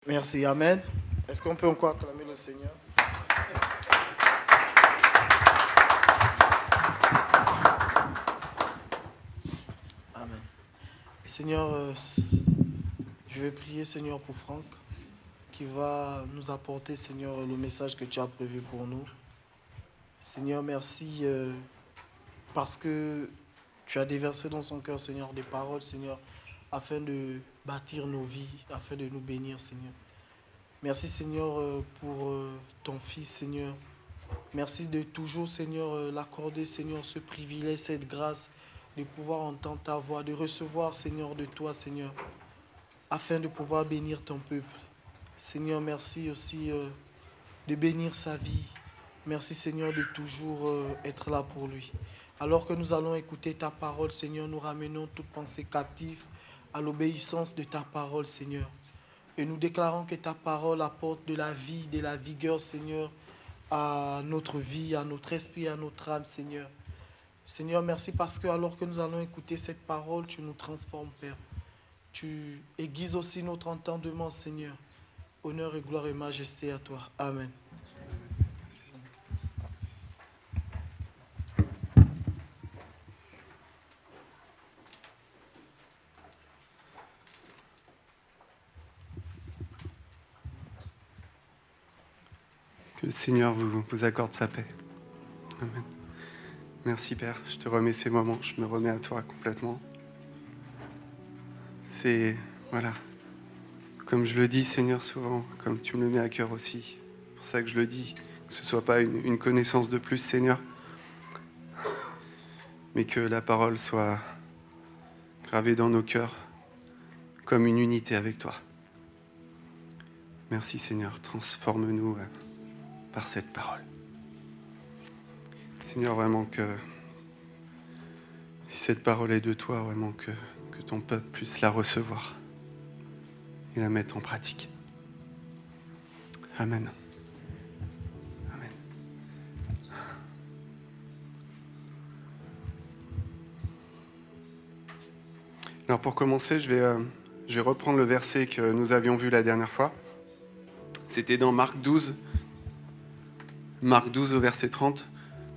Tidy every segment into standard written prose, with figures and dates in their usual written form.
Merci, Amen. Est-ce qu'on peut encore acclamer le Seigneur? Amen. Seigneur, je vais prier, Seigneur, pour Franck, qui va nous apporter, Seigneur, le message que tu as prévu pour nous. Seigneur, merci parce que tu as déversé dans son cœur, Seigneur, des paroles, Seigneur, afin de bâtir nos vies, afin de nous bénir, Seigneur. Merci, Seigneur, pour ton Fils, Seigneur. Merci de toujours, Seigneur, l'accorder, Seigneur, ce privilège, cette grâce de pouvoir entendre ta voix, de recevoir, Seigneur, de toi, Seigneur, afin de pouvoir bénir ton peuple. Seigneur, merci aussi de bénir sa vie. Merci, Seigneur, de toujours être là pour lui. Alors que nous allons écouter ta parole, Seigneur, nous ramenons toute pensée captive à l'obéissance de ta parole, Seigneur. Et nous déclarons que ta parole apporte de la vie, de la vigueur, Seigneur, à notre vie, à notre esprit, à notre âme, Seigneur. Seigneur, merci parce que alors que nous allons écouter cette parole, tu nous transformes, Père. Tu aiguises aussi notre entendement, Seigneur. Honneur et gloire et majesté à toi. Amen. Que le Seigneur vous accorde sa paix. Amen. Merci Père, je te remets ces moments, je me remets à toi complètement. C'est, voilà, comme je le dis Seigneur souvent, comme tu me le mets à cœur aussi. C'est pour ça que je le dis, que ce ne soit pas une connaissance de plus Seigneur, mais que la parole soit gravée dans nos cœurs comme une unité avec toi. Merci Seigneur, transforme-nous par cette parole. Seigneur, vraiment que si cette parole est de toi, vraiment que ton peuple puisse la recevoir et la mettre en pratique. Amen. Amen. Alors pour commencer, je vais reprendre le verset que nous avions vu la dernière fois. C'était dans Marc 12. Marc 12 au verset 30.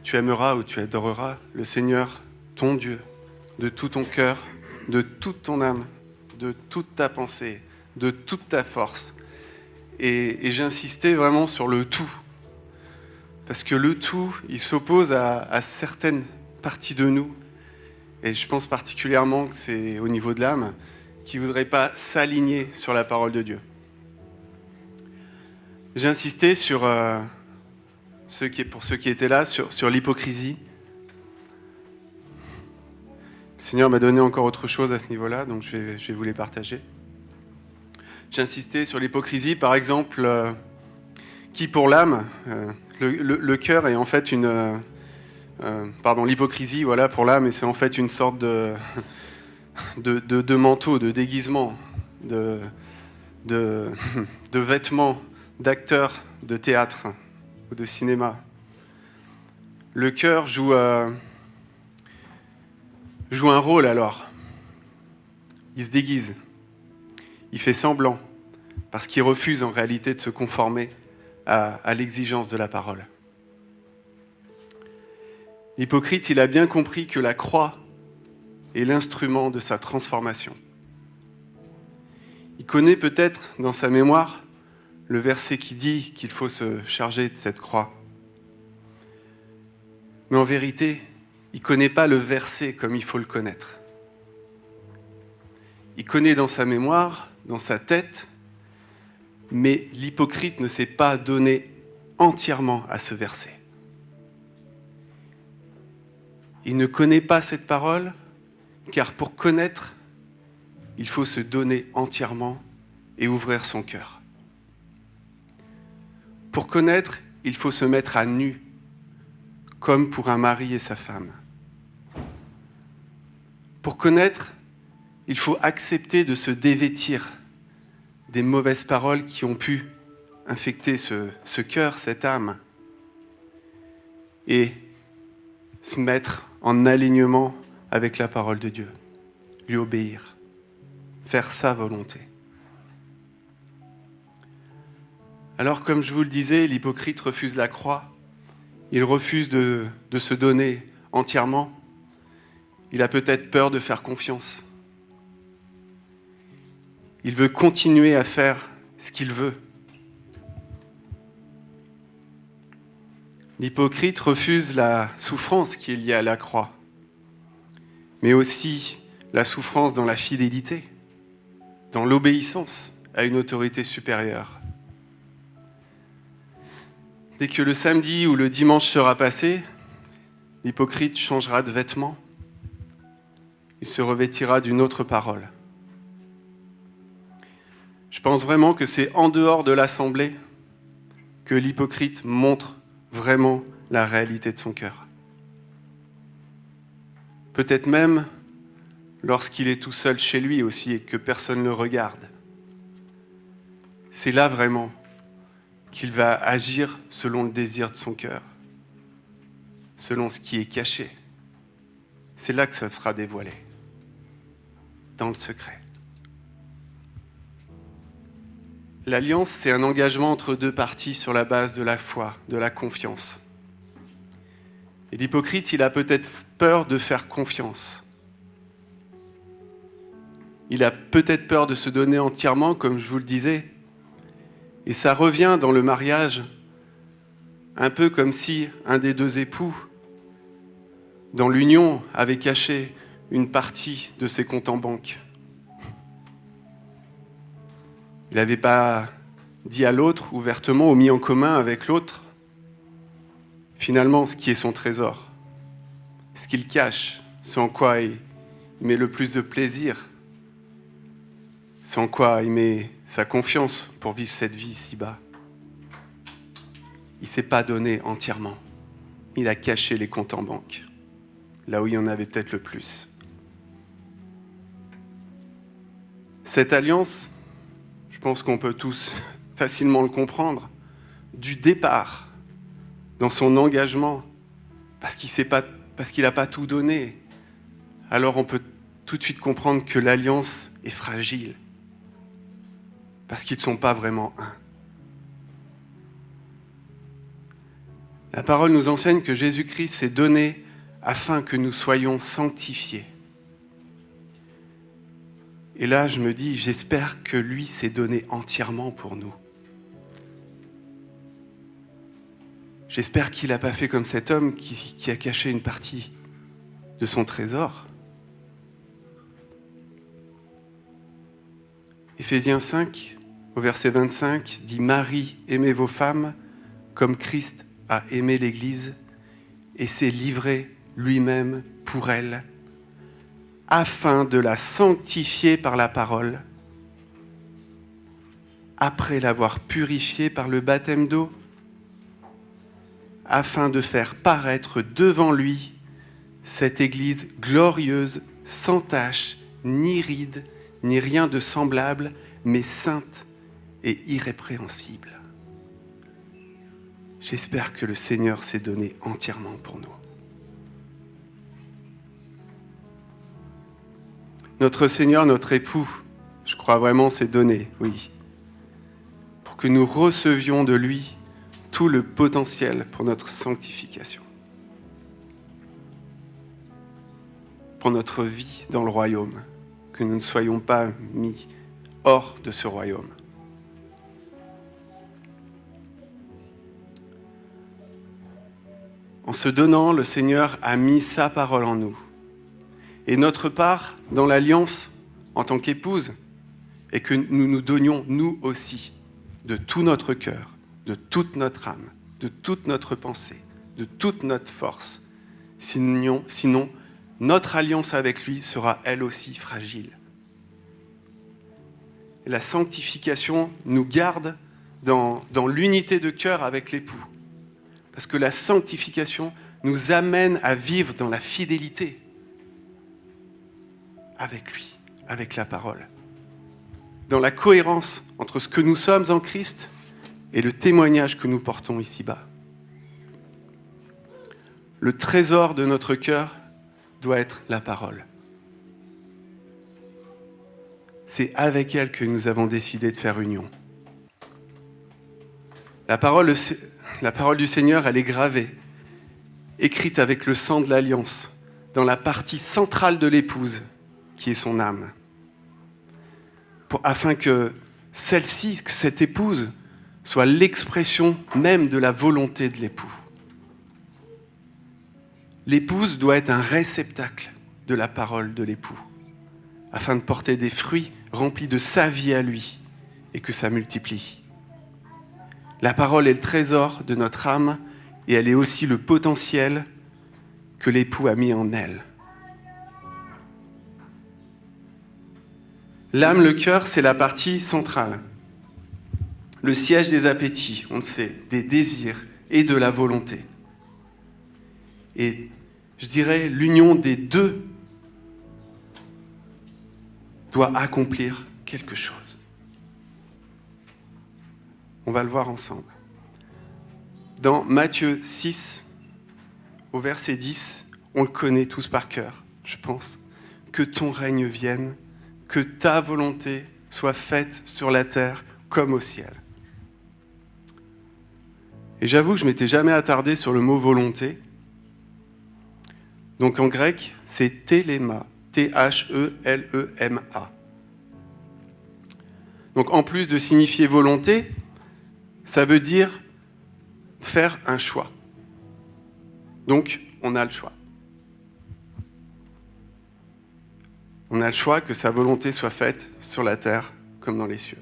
Tu aimeras ou tu adoreras le Seigneur, ton Dieu, de tout ton cœur, de toute ton âme, de toute ta pensée, de toute ta force. Et j'insistais vraiment sur le tout. Parce que le tout, il s'oppose à certaines parties de nous. Et je pense particulièrement que c'est au niveau de l'âme, qui ne voudrait pas s'aligner sur la parole de Dieu. J'insistais sur, pour ceux qui étaient là, sur l'hypocrisie. Le Seigneur m'a donné encore autre chose à ce niveau-là, donc je vais vous les partager. J'insistais sur l'hypocrisie, par exemple, qui pour l'âme, le cœur est en fait l'hypocrisie, voilà, pour l'âme, et c'est en fait une sorte de manteau, de déguisement, de vêtements d'acteurs de théâtre ou de cinéma. Le cœur joue un rôle alors. Il se déguise. Il fait semblant, parce qu'il refuse en réalité de se conformer à l'exigence de la parole. L'hypocrite, il a bien compris que la croix est l'instrument de sa transformation. Il connaît peut-être dans sa mémoire le verset qui dit qu'il faut se charger de cette croix. Mais en vérité, il ne connaît pas le verset comme il faut le connaître. Il connaît dans sa mémoire, dans sa tête, mais l'hypocrite ne s'est pas donné entièrement à ce verset. Il ne connaît pas cette parole, car pour connaître, il faut se donner entièrement et ouvrir son cœur. Pour connaître, il faut se mettre à nu, comme pour un mari et sa femme. Pour connaître, il faut accepter de se dévêtir des mauvaises paroles qui ont pu infecter ce cœur, cette âme, et se mettre en alignement avec la parole de Dieu, lui obéir, faire sa volonté. Alors, comme je vous le disais, l'hypocrite refuse la croix. Il refuse de se donner entièrement. Il a peut-être peur de faire confiance. Il veut continuer à faire ce qu'il veut. L'hypocrite refuse la souffrance qui est liée à la croix, mais aussi la souffrance dans la fidélité, dans l'obéissance à une autorité supérieure. Dès que le samedi ou le dimanche sera passé, l'hypocrite changera de vêtements. Il se revêtira d'une autre parole. Je pense vraiment que c'est en dehors de l'assemblée que l'hypocrite montre vraiment la réalité de son cœur. Peut-être même lorsqu'il est tout seul chez lui aussi et que personne ne le regarde. C'est là vraiment qu'il va agir selon le désir de son cœur, selon ce qui est caché. C'est là que ça sera dévoilé, dans le secret. L'alliance, c'est un engagement entre deux parties sur la base de la foi, de la confiance. Et l'hypocrite, il a peut-être peur de faire confiance. Il a peut-être peur de se donner entièrement, comme je vous le disais. Et ça revient dans le mariage, un peu comme si un des deux époux, dans l'union, avait caché une partie de ses comptes en banque. Il n'avait pas dit à l'autre ouvertement ou mis en commun avec l'autre, finalement, ce qui est son trésor, ce qu'il cache, ce en quoi il met le plus de plaisir, ce en quoi il met sa confiance pour vivre cette vie ici-bas. Il ne s'est pas donné entièrement. Il a caché les comptes en banque, là où il y en avait peut-être le plus. Cette alliance, je pense qu'on peut tous facilement le comprendre, du départ, dans son engagement, parce qu'il n'a pas tout donné, alors on peut tout de suite comprendre que l'alliance est fragile, parce qu'ils ne sont pas vraiment un. La parole nous enseigne que Jésus-Christ s'est donné afin que nous soyons sanctifiés. Et là, je me dis, j'espère que lui s'est donné entièrement pour nous. J'espère qu'il n'a pas fait comme cet homme qui a caché une partie de son trésor. Éphésiens 5, au verset 25, dit « Marie, aimez vos femmes comme Christ a aimé l'Église et s'est livré lui-même pour elle, afin de la sanctifier par la parole, après l'avoir purifiée par le baptême d'eau, afin de faire paraître devant lui cette Église glorieuse, sans tache, ni ride, ni rien de semblable, mais sainte et irrépréhensible. » J'espère que le Seigneur s'est donné entièrement pour nous. Notre Seigneur, notre époux, je crois vraiment s'est donné, oui, pour que nous recevions de lui tout le potentiel pour notre sanctification, pour notre vie dans le royaume, que nous ne soyons pas mis hors de ce royaume. En se donnant, le Seigneur a mis sa parole en nous. Et notre part dans l'alliance en tant qu'épouse est que nous nous donnions, nous aussi, de tout notre cœur, de toute notre âme, de toute notre pensée, de toute notre force. Sinon, notre alliance avec lui sera elle aussi fragile. Et la sanctification nous garde dans l'unité de cœur avec l'époux. Parce que la sanctification nous amène à vivre dans la fidélité avec lui, avec la parole. Dans la cohérence entre ce que nous sommes en Christ et le témoignage que nous portons ici-bas. Le trésor de notre cœur doit être la parole. C'est avec elle que nous avons décidé de faire union. La parole du Seigneur, elle est gravée, écrite avec le sang de l'alliance, dans la partie centrale de l'épouse, qui est son âme. Afin que celle-ci, que cette épouse, soit l'expression même de la volonté de l'époux. L'épouse doit être un réceptacle de la parole de l'époux, afin de porter des fruits remplis de sa vie à lui, et que ça multiplie. La parole est le trésor de notre âme, et elle est aussi le potentiel que l'époux a mis en elle. L'âme, le cœur, c'est la partie centrale. Le siège des appétits, on le sait, des désirs et de la volonté. Et je dirais, l'union des deux doit accomplir quelque chose. On va le voir ensemble. Dans Matthieu 6, au verset 10, on le connaît tous par cœur, je pense. Que ton règne vienne, que ta volonté soit faite sur la terre comme au ciel. Et j'avoue que je ne m'étais jamais attardé sur le mot volonté. Donc en grec, c'est téléma, T-H-E-L-E-M-A. Donc en plus de signifier volonté, ça veut dire faire un choix. Donc on a le choix. On a le choix que sa volonté soit faite sur la terre comme dans les cieux.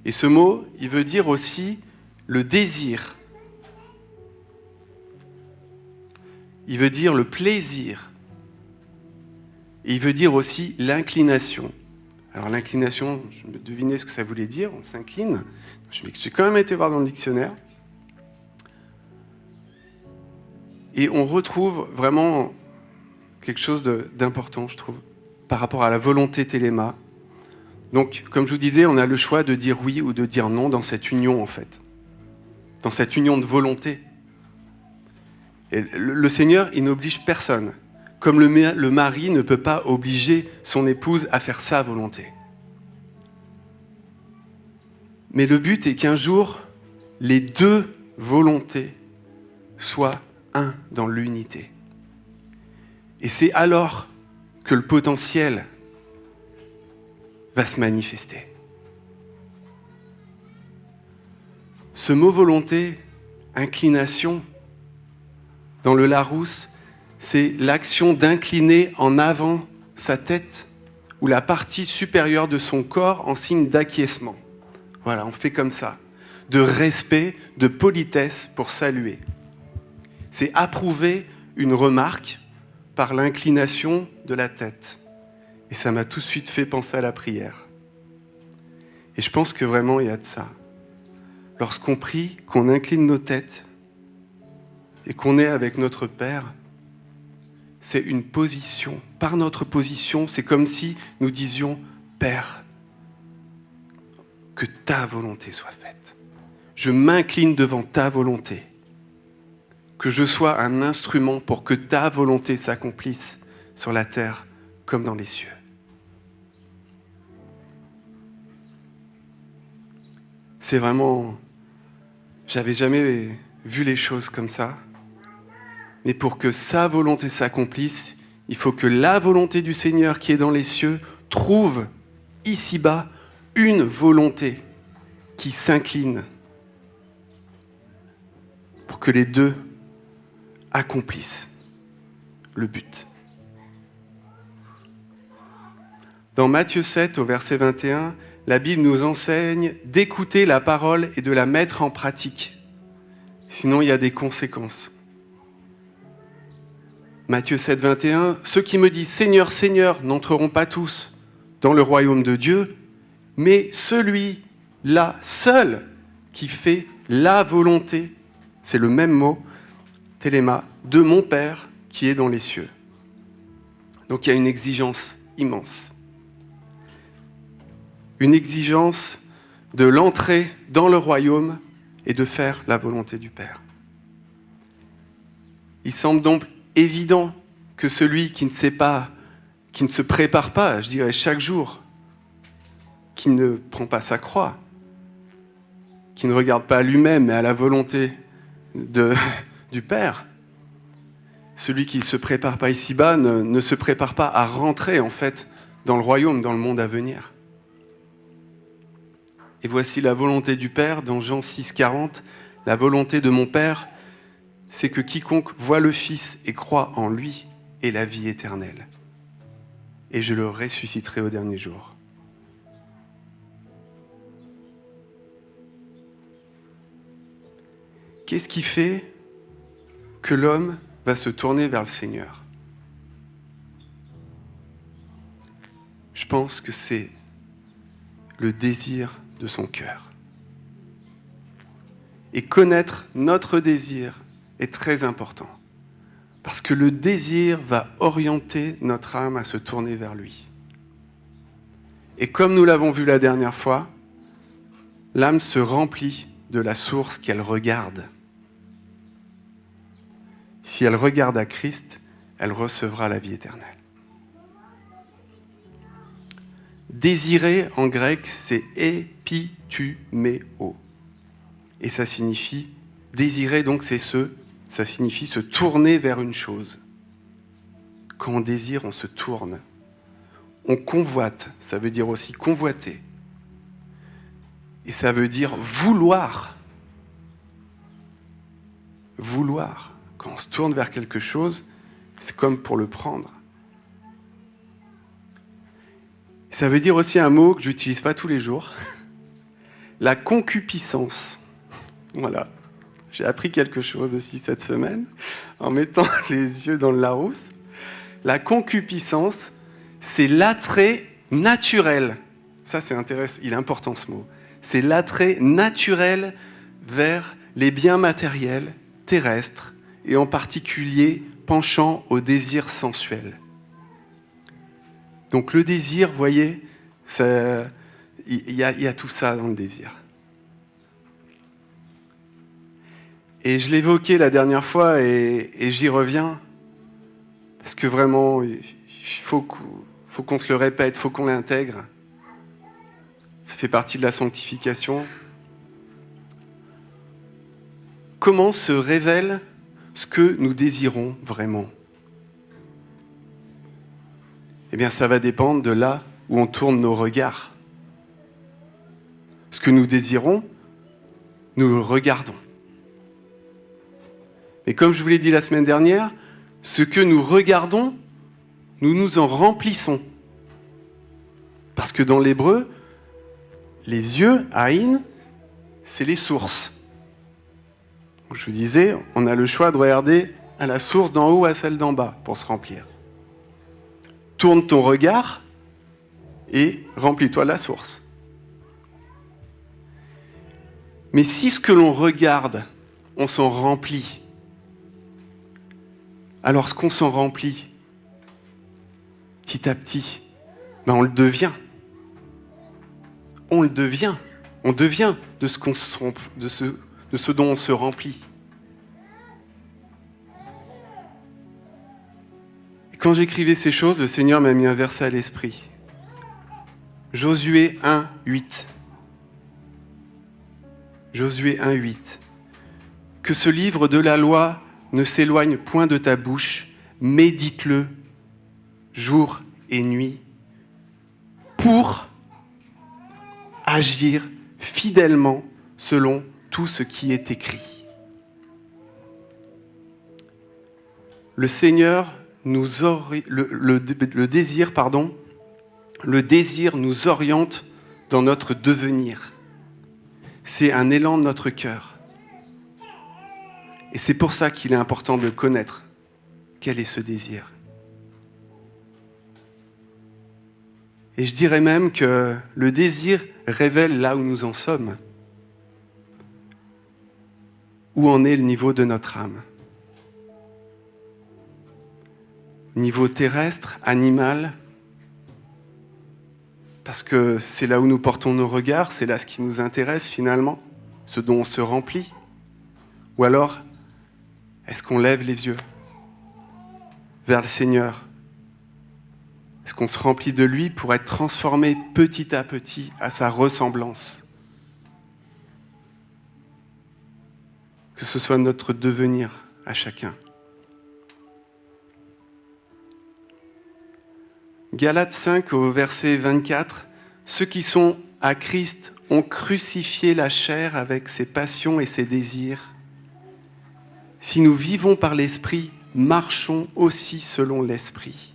Et ce mot, il veut dire aussi le désir. Il veut dire le plaisir. Et il veut dire aussi l'inclination. Alors l'inclination, je me devinais ce que ça voulait dire, on s'incline. J'ai quand même été voir dans le dictionnaire. Et on retrouve vraiment quelque chose d'important, je trouve, par rapport à la volonté téléma. Donc, comme je vous disais, on a le choix de dire oui ou de dire non dans cette union, en fait. Dans cette union de volonté. Et le Seigneur, il n'oblige personne. Comme le mari ne peut pas obliger son épouse à faire sa volonté. Mais le but est qu'un jour, les deux volontés soient un dans l'unité. Et c'est alors que le potentiel va se manifester. Ce mot volonté, inclination, dans le Larousse, c'est l'action d'incliner en avant sa tête ou la partie supérieure de son corps en signe d'acquiescement. Voilà, on fait comme ça. De respect, de politesse pour saluer. C'est approuver une remarque par l'inclination de la tête. Et ça m'a tout de suite fait penser à la prière. Et je pense que vraiment il y a de ça. Lorsqu'on prie, qu'on incline nos têtes et qu'on est avec notre Père, c'est une position. Par notre position, c'est comme si nous disions « Père, que ta volonté soit faite. Je m'incline devant ta volonté. Que je sois un instrument pour que ta volonté s'accomplisse sur la terre comme dans les cieux. » C'est vraiment... J'avais jamais vu les choses comme ça. Mais pour que sa volonté s'accomplisse, il faut que la volonté du Seigneur qui est dans les cieux trouve ici-bas une volonté qui s'incline pour que les deux accomplissent le but. Dans Matthieu 7, au verset 21, la Bible nous enseigne d'écouter la parole et de la mettre en pratique. Sinon, il y a des conséquences. Matthieu 7, 21, « Ceux qui me disent « Seigneur, Seigneur » n'entreront pas tous dans le royaume de Dieu, mais celui-là seul qui fait la volonté, c'est le même mot, téléma, de mon Père qui est dans les cieux. » Donc il y a une exigence immense. Une exigence de l'entrée dans le royaume et de faire la volonté du Père. Il semble donc évident que celui qui ne sait pas, qui ne se prépare pas, je dirais chaque jour, qui ne prend pas sa croix, qui ne regarde pas à lui-même, mais à la volonté du Père. Celui qui ne se prépare pas ici-bas ne se prépare pas à rentrer, en fait, dans le royaume, dans le monde à venir. Et voici la volonté du Père, dans Jean 6, 40. La volonté de mon Père, c'est que quiconque voit le Fils et croit en lui ait la vie éternelle. Et je le ressusciterai au dernier jour. Qu'est-ce qui fait que l'homme va se tourner vers le Seigneur? Je pense que c'est le désir de son cœur. Et connaître notre désir est très important. Parce que le désir va orienter notre âme à se tourner vers lui. Et comme nous l'avons vu la dernière fois, l'âme se remplit de la source qu'elle regarde. Si elle regarde à Christ, elle recevra la vie éternelle. Désirer en grec, c'est epituméo. Et ça signifie, désirer donc ça signifie se tourner vers une chose. Quand on désire, on se tourne. On convoite, ça veut dire aussi convoiter. Et ça veut dire vouloir. Vouloir. Quand on se tourne vers quelque chose, c'est comme pour le prendre. Ça veut dire aussi un mot que je n'utilise pas tous les jours. La concupiscence. Voilà. J'ai appris quelque chose aussi cette semaine, en mettant les yeux dans le Larousse. La concupiscence, c'est l'attrait naturel. Ça, c'est intéressant, il est important ce mot. C'est l'attrait naturel vers les biens matériels, terrestres, et en particulier penchant au désir sensuel. Donc le désir, vous voyez, il y a tout ça dans le désir. Et je l'évoquais la dernière fois et j'y reviens, parce que vraiment, il faut qu'on se le répète, il faut qu'on l'intègre. Ça fait partie de la sanctification. Comment se révèle ce que nous désirons vraiment ? Eh bien, ça va dépendre de là où on tourne nos regards. Ce que nous désirons, nous le regardons. Mais comme je vous l'ai dit la semaine dernière, ce que nous regardons, nous nous en remplissons. Parce que dans l'hébreu, les yeux, aïn, c'est les sources. Donc je vous disais, on a le choix de regarder à la source d'en haut à celle d'en bas pour se remplir. Tourne ton regard et remplis-toi la source. Mais si ce que l'on regarde, on s'en remplit, alors ce qu'on s'en remplit, petit à petit, on le devient. On le devient. On devient de ce dont on se remplit. Et quand j'écrivais ces choses, le Seigneur m'a mis un verset à l'esprit. Josué 1, 8. Josué 1, 8. Que ce livre de la loi ne s'éloigne point de ta bouche, médite-le jour et nuit pour agir fidèlement selon tout ce qui est écrit. Le Seigneur le désir nous oriente dans notre devenir. C'est un élan de notre cœur. Et c'est pour ça qu'il est important de connaître quel est ce désir. Et je dirais même que le désir révèle là où nous en sommes. Où en est le niveau de notre âme. Niveau terrestre, animal, parce que c'est là où nous portons nos regards, c'est là ce qui nous intéresse finalement, ce dont on se remplit. Ou alors, est-ce qu'on lève les yeux vers le Seigneur ? Est-ce qu'on se remplit de lui pour être transformé petit à petit à sa ressemblance ? que ce soit notre devenir à chacun. Galates 5 au verset 24, « Ceux qui sont à Christ ont crucifié la chair avec ses passions et ses désirs. Si nous vivons par l'Esprit, marchons aussi selon l'Esprit. »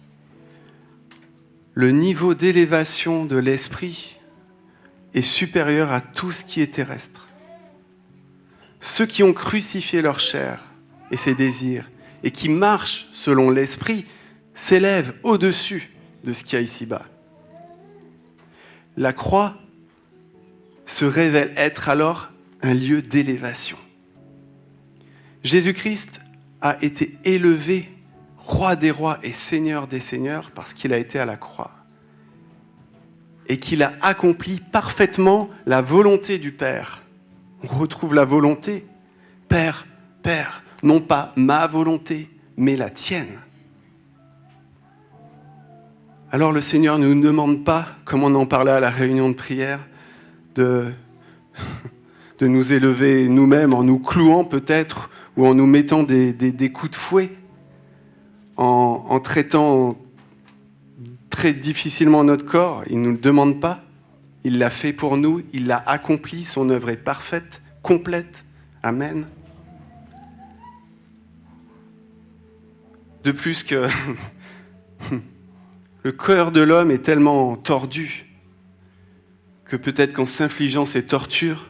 Le niveau d'élévation de l'Esprit est supérieur à tout ce qui est terrestre. Ceux qui ont crucifié leur chair et ses désirs et qui marchent selon l'Esprit s'élèvent au-dessus de ce qu'il y a ici-bas. La croix se révèle être alors un lieu d'élévation. Jésus-Christ a été élevé, roi des rois et seigneur des seigneurs, parce qu'il a été à la croix. Et qu'il a accompli parfaitement la volonté du Père. On retrouve la volonté. Père, Père, non pas ma volonté, mais la tienne. Alors le Seigneur ne nous demande pas, comme on en parlait à la réunion de prière, de nous élever nous-mêmes en nous clouant peut-être ou en nous mettant des coups de fouet, en traitant très difficilement notre corps. Il ne nous le demande pas. Il l'a fait pour nous. Il l'a accompli. Son œuvre est parfaite, complète. Amen. De plus que le cœur de l'homme est tellement tordu que peut-être qu'en s'infligeant ces tortures,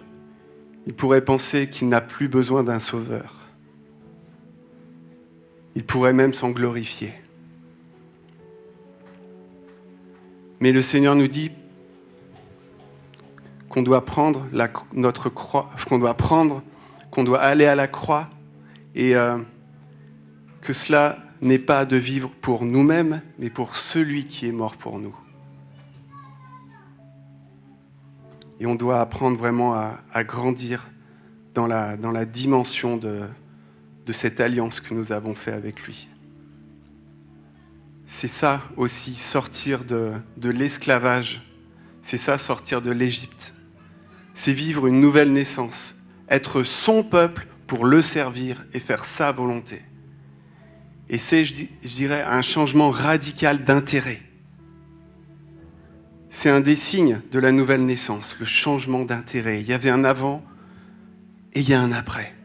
il pourrait penser qu'il n'a plus besoin d'un sauveur. Il pourrait même s'en glorifier. Mais le Seigneur nous dit qu'on doit prendre notre croix, qu'on doit aller à la croix et que cela n'est pas de vivre pour nous-mêmes, mais pour celui qui est mort pour nous. Et on doit apprendre vraiment à grandir dans la dimension de cette alliance que nous avons faite avec lui. C'est ça aussi, sortir de l'esclavage. C'est ça, sortir de l'Égypte. C'est vivre une nouvelle naissance, être son peuple pour le servir et faire sa volonté. Et c'est, je dirais, un changement radical d'intérêt. C'est un des signes de la nouvelle naissance, le changement d'intérêt. Il y avait un avant et il y a un après.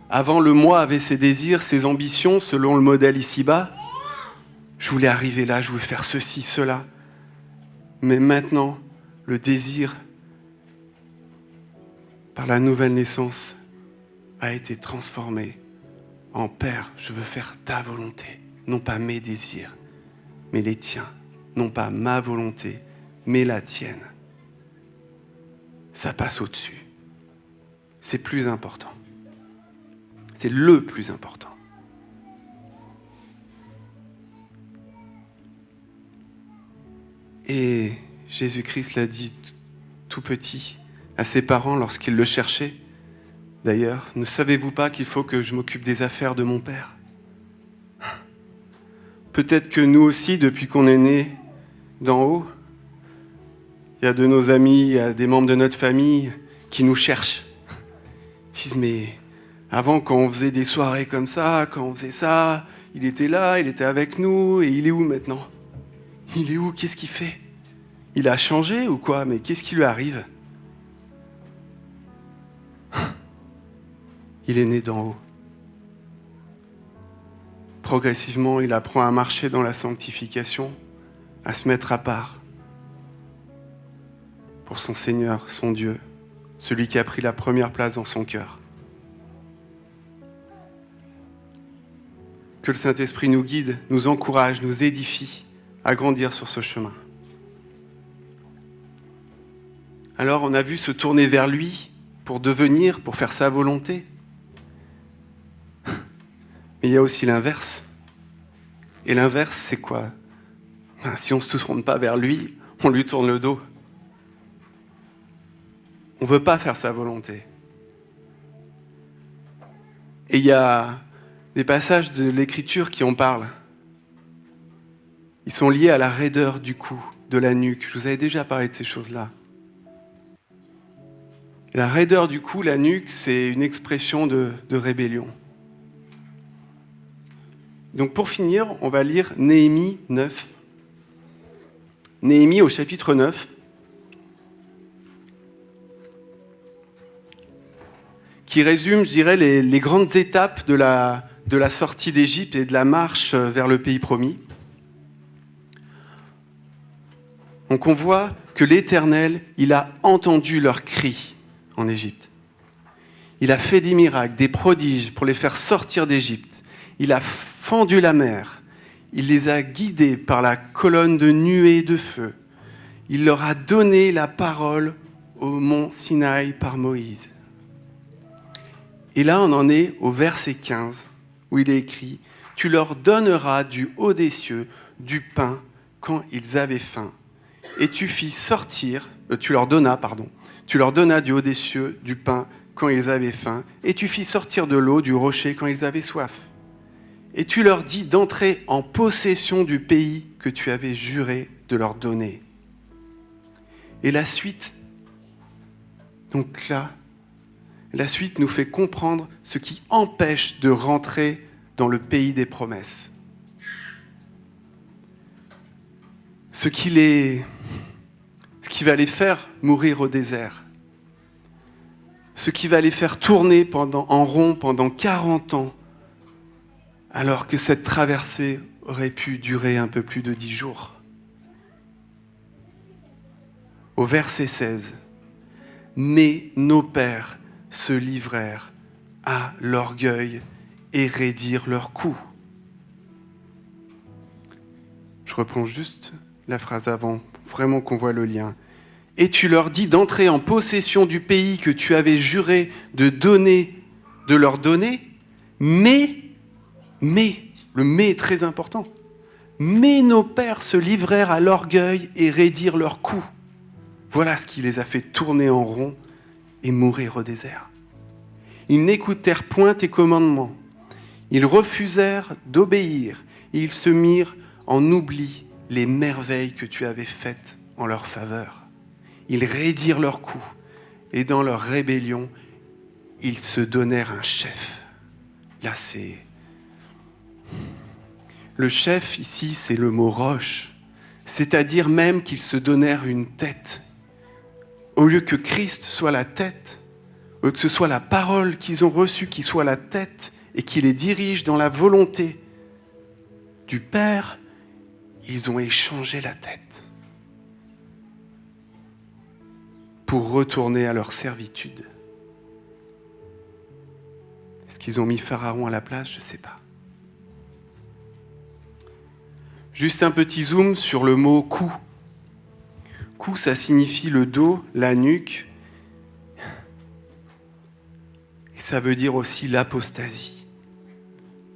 Avant, le moi avait ses désirs, ses ambitions, selon le modèle ici-bas. Je voulais arriver là, je voulais faire ceci, cela. Mais maintenant, le désir, par la nouvelle naissance, a été transformé en Père, je veux faire ta volonté, non pas mes désirs, mais les tiens, non pas ma volonté, mais la tienne. Ça passe au-dessus. C'est plus important. C'est le plus important. Et Jésus-Christ l'a dit tout petit à ses parents lorsqu'ils le cherchaient. D'ailleurs, ne savez-vous pas qu'il faut que je m'occupe des affaires de mon Père ? Peut-être que nous aussi, depuis qu'on est nés d'en haut, il y a de nos amis, il y a des membres de notre famille qui nous cherchent. Ils disent, mais avant, quand on faisait des soirées comme ça, quand on faisait ça, il était là, il était avec nous, et il est où maintenant ? Il est où ? Qu'est-ce qu'il fait ? Il a changé ou quoi ? Mais qu'est-ce qui lui arrive ? Il est né d'en haut. Progressivement, il apprend à marcher dans la sanctification, à se mettre à part pour son Seigneur, son Dieu, celui qui a pris la première place dans son cœur. Que le Saint-Esprit nous guide, nous encourage, nous édifie à grandir sur ce chemin. Alors, on a vu se tourner vers lui pour devenir, pour faire sa volonté. Mais il y a aussi l'inverse. Et l'inverse, c'est quoi ? Si on ne se tourne pas vers lui, on lui tourne le dos. On ne veut pas faire sa volonté. Et il y a des passages de l'Écriture qui en parlent. Ils sont liés à la raideur du cou, de la nuque. Je vous avais déjà parlé de ces choses-là. La raideur du cou, la nuque, c'est une expression de rébellion. Donc pour finir, on va lire Néhémie 9. Néhémie au chapitre 9, qui résume, je dirais, les grandes étapes de la sortie d'Égypte et de la marche vers le pays promis. Donc on voit que l'Éternel, il a entendu leurs cris en Égypte. Il a fait des miracles, des prodiges pour les faire sortir d'Égypte. Il a fendu la mer. Il les a guidés par la colonne de nuée de feu. Il leur a donné la parole au mont Sinaï par Moïse. Et là, on en est au verset 15, où il est écrit « Tu leur donneras du haut des cieux du pain quand ils avaient faim. Et tu leur donnas du haut des cieux du pain quand ils avaient faim, et tu fis sortir de l'eau du rocher quand ils avaient soif. Et tu leur dis d'entrer en possession du pays que tu avais juré de leur donner. » Et la suite, donc là, la suite nous fait comprendre ce qui empêche de rentrer dans le pays des promesses. Ce qui va les faire mourir au désert. Ce qui va les faire tourner en rond pendant 40 ans, alors que cette traversée aurait pu durer un peu plus de 10 jours. Au verset 16, « Mais nos pères se livrèrent à l'orgueil et raidirent leur cou. » Je reprends juste la phrase avant, vraiment qu'on voit le lien. « Et tu leur dis d'entrer en possession du pays que tu avais juré de leur donner, mais, le mais est très important, mais nos pères se livrèrent à l'orgueil et raidirent leur cou. » Voilà ce qui les a fait tourner en rond et mourir au désert. Ils n'écoutèrent point tes commandements. Ils refusèrent d'obéir et ils se mirent en oubli les merveilles que tu avais faites en leur faveur. Ils raidirent leur cou et dans leur rébellion, ils se donnèrent un chef. Là, c'est... Le chef, ici, c'est le mot roche, c'est-à-dire même qu'ils se donnèrent une tête. Au lieu que Christ soit la tête, au lieu que ce soit la parole qu'ils ont reçue qui soit la tête et qui les dirige dans la volonté du Père, ils ont échangé la tête pour retourner à leur servitude. Est-ce qu'ils ont mis Pharaon à la place? Je ne sais pas. Juste un petit zoom sur le mot « cou ». Cou, ça signifie le dos, la nuque. Et ça veut dire aussi l'apostasie.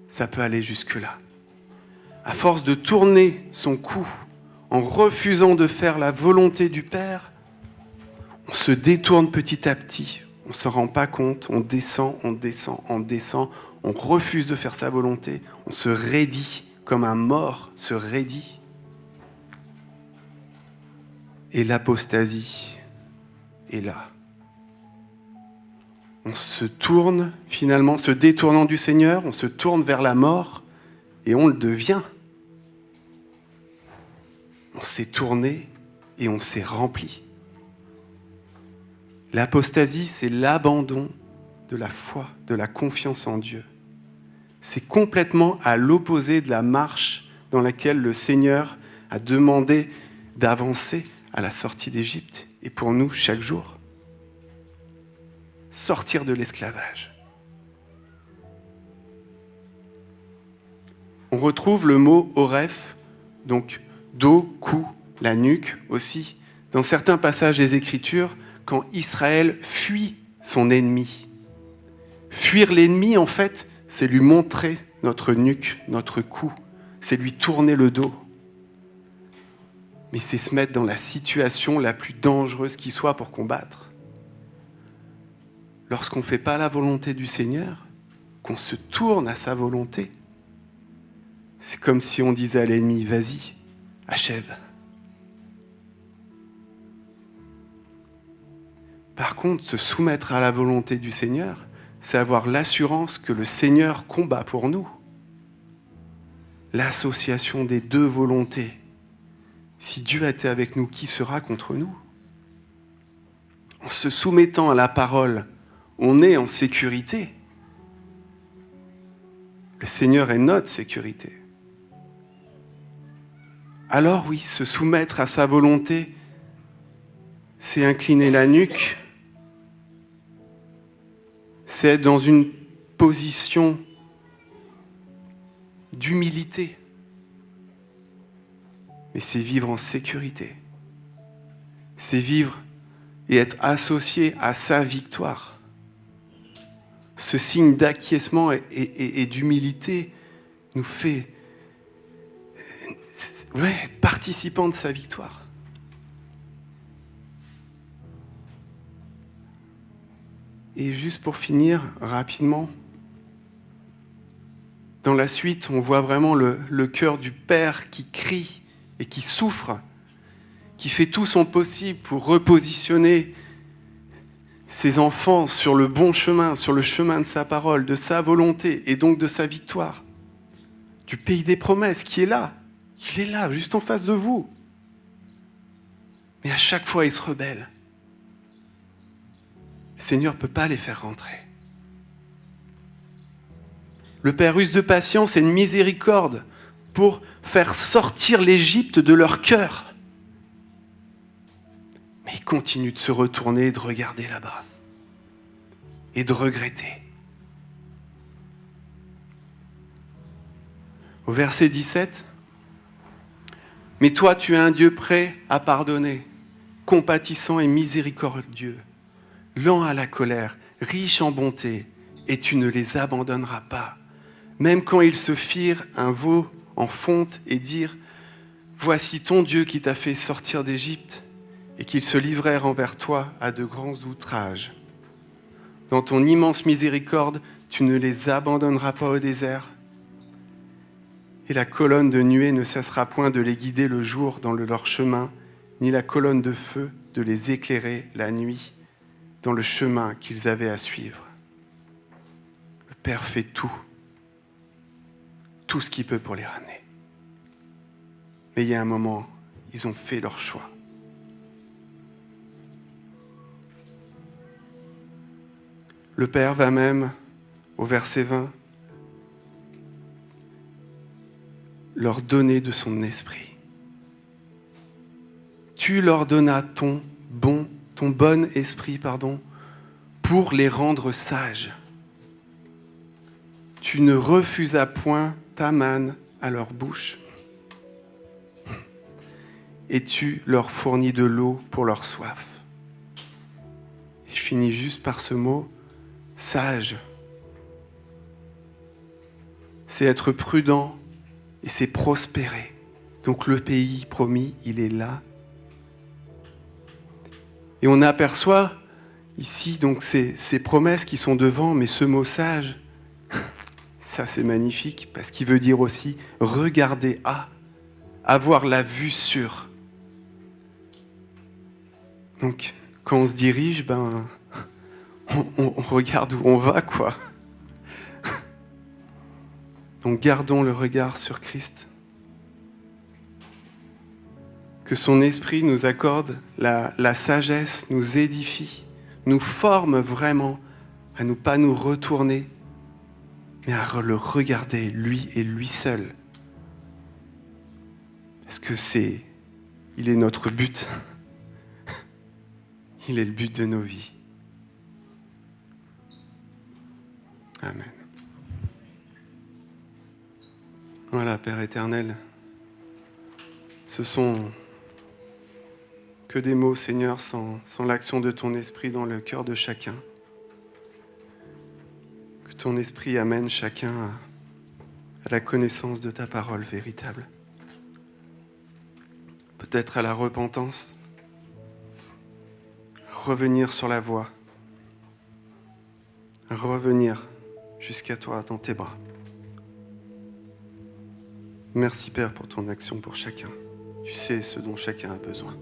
Ça peut aller jusque-là. À force de tourner son cou en refusant de faire la volonté du Père, on se détourne petit à petit. On ne s'en rend pas compte. On descend, on refuse de faire sa volonté. On se raidit comme un mort se raidit. Et l'apostasie est là. On se tourne, finalement, se détournant du Seigneur, on se tourne vers la mort et on le devient. On s'est tourné et on s'est rempli. L'apostasie, c'est l'abandon de la foi, de la confiance en Dieu. C'est complètement à l'opposé de la marche dans laquelle le Seigneur a demandé d'avancer à la sortie d'Égypte et pour nous chaque jour. Sortir de l'esclavage. On retrouve le mot oref, donc dos, cou, la nuque aussi, dans certains passages des Écritures, quand Israël fuit son ennemi. Fuir l'ennemi, en fait, c'est lui montrer notre nuque, notre cou, c'est lui tourner le dos. Mais c'est se mettre dans la situation la plus dangereuse qui soit pour combattre. Lorsqu'on ne fait pas la volonté du Seigneur, qu'on se tourne à sa volonté, c'est comme si on disait à l'ennemi, vas-y, achève. Par contre, se soumettre à la volonté du Seigneur, c'est avoir l'assurance que le Seigneur combat pour nous. L'association des deux volontés. Si Dieu était avec nous, qui sera contre nous? En se soumettant à la parole, on est en sécurité. Le Seigneur est notre sécurité. Alors oui, se soumettre à sa volonté, c'est incliner la nuque, c'est être dans une position d'humilité. Mais c'est vivre en sécurité. C'est vivre et être associé à sa victoire. Ce signe d'acquiescement et d'humilité nous fait être participants de sa victoire. Et juste pour finir, rapidement, dans la suite, on voit vraiment le cœur du Père qui crie et qui souffre, qui fait tout son possible pour repositionner ses enfants sur le bon chemin, sur le chemin de sa parole, de sa volonté et donc de sa victoire. Du pays des promesses qui est là. Il est là, juste en face de vous. Mais à chaque fois, il se rebelle. Le Seigneur ne peut pas les faire rentrer. Le Père use de patience et de miséricorde pour faire sortir l'Égypte de leur cœur. Mais il continue de se retourner et de regarder là-bas. Et de regretter. Au verset 17, « Mais toi, tu es un Dieu prêt à pardonner, compatissant et miséricordieux, lent à la colère, riche en bonté, et tu ne les abandonneras pas. Même quand ils se firent un veau en fonte et dirent, « Voici ton Dieu qui t'a fait sortir d'Égypte, et qu'ils se livrèrent envers toi à de grands outrages. Dans ton immense miséricorde, tu ne les abandonneras pas au désert, et la colonne de nuée ne cessera point de les guider le jour dans leur chemin, ni la colonne de feu de les éclairer la nuit dans le chemin qu'ils avaient à suivre. » Le Père fait tout ce qu'il peut pour les ramener. Mais il y a un moment, ils ont fait leur choix. Le Père va même, au verset 20, leur donner de son esprit. Tu leur donnas ton bon esprit, pour les rendre sages. Tu ne refusas point ta manne à leur bouche, et tu leur fournis de l'eau pour leur soif. Je finis juste par ce mot, sage. C'est être prudent et c'est prospérer. Donc le pays promis, il est là. Et on aperçoit ici donc ces promesses qui sont devant, mais ce mot sage, ça c'est magnifique parce qu'il veut dire aussi regarder à, avoir la vue sur. Donc quand on se dirige, on regarde où on va, quoi. Donc gardons le regard sur Christ. Que son esprit nous accorde la sagesse, nous édifie, nous forme vraiment à ne pas nous retourner, mais à le regarder, lui et lui seul. Parce que il est notre but. Il est le but de nos vies. Amen. Voilà, Père éternel, ce sont que des mots, Seigneur, sans l'action de ton esprit dans le cœur de chacun. Que ton esprit amène chacun à la connaissance de ta parole véritable. Peut-être à la repentance, revenir sur la voie, revenir jusqu'à toi dans tes bras. Merci Père pour ton action pour chacun. Tu sais ce dont chacun a besoin.